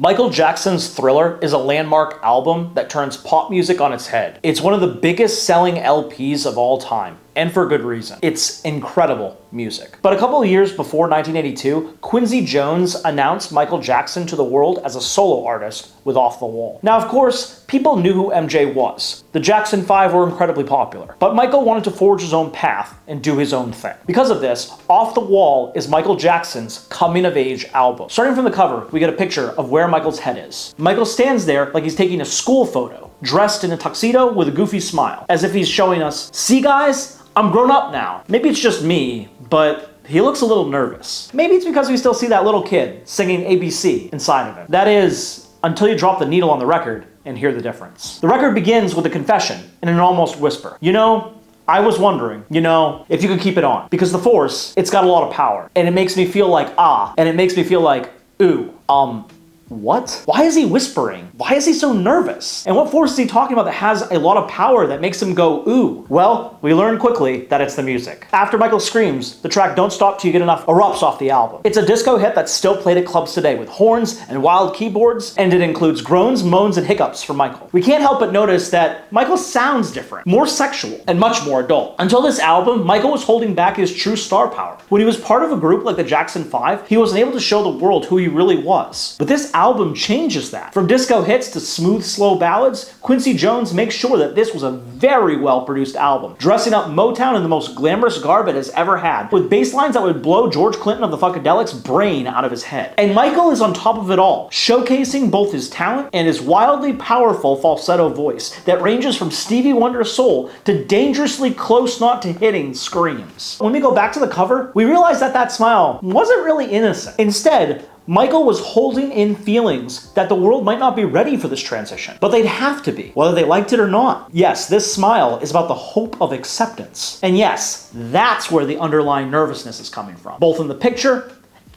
Michael Jackson's Thriller is a landmark album that turns pop music on its head. It's one of the biggest selling LPs of all time, and for good reason. It's incredible music. But a couple of years before 1982, Quincy Jones announced Michael Jackson to the world as a solo artist with Off the Wall. Now, of course, people knew who MJ was. The Jackson 5 were incredibly popular, but Michael wanted to forge his own path and do his own thing. Because of this, Off the Wall is Michael Jackson's coming-of-age album. Starting from the cover, we get a picture of where Michael's head is. Michael stands there like he's taking a school photo, dressed in a tuxedo with a goofy smile, as if he's showing us, "See guys? I'm grown up now." Maybe it's just me, but he looks a little nervous. Maybe it's because we still see that little kid singing ABC inside of him. That is, until you drop the needle on the record and hear the difference. The record begins with a confession in an almost whisper. You know, I was wondering, if you could keep it on. Because the Force, it's got a lot of power. And it makes me feel like and it makes me feel like ooh. What? Why is he whispering? Why is he so nervous? And what force is he talking about that has a lot of power that makes him go, ooh? Well, we learn quickly that it's the music. After Michael screams, the track Don't Stop Till You Get Enough erupts off the album. It's a disco hit that's still played at clubs today with horns and wild keyboards, and it includes groans, moans, and hiccups from Michael. We can't help but notice that Michael sounds different, more sexual, and much more adult. Until this album, Michael was holding back his true star power. When he was part of a group like the Jackson 5, he wasn't able to show the world who he really was. But this album changes that. From disco hits to smooth, slow ballads, Quincy Jones makes sure that this was a very well-produced album, dressing up Motown in the most glamorous garb it has ever had, with bass lines that would blow George Clinton of the Funkadelics' brain out of his head. And Michael is on top of it all, showcasing both his talent and his wildly powerful falsetto voice that ranges from Stevie Wonder's soul to dangerously close not to hitting screams. When we go back to the cover, we realize that that smile wasn't really innocent. Instead, Michael was holding in feelings that the world might not be ready for this transition, but they'd have to be, whether they liked it or not. Yes, this smile is about the hope of acceptance. And yes, that's where the underlying nervousness is coming from, both in the picture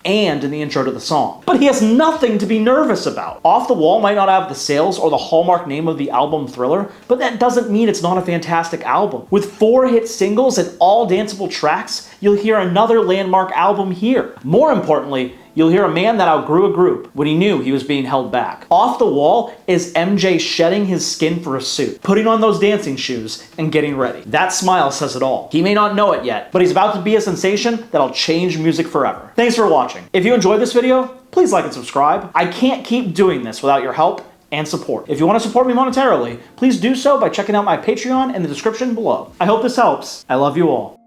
and in the intro to the song. But he has nothing to be nervous about. Off the Wall might not have the sales or the hallmark name of the album Thriller, but that doesn't mean it's not a fantastic album. With 4 hit singles and all danceable tracks, you'll hear another landmark album here. More importantly, you'll hear a man that outgrew a group when he knew he was being held back. Off the Wall is MJ shedding his skin for a suit, putting on those dancing shoes, and getting ready. That smile says it all. He may not know it yet, but he's about to be a sensation that'll change music forever. Thanks for watching. If you enjoyed this video, please like and subscribe. I can't keep doing this without your help and support. If you want to support me monetarily, please do so by checking out my Patreon in the description below. I hope this helps. I love you all.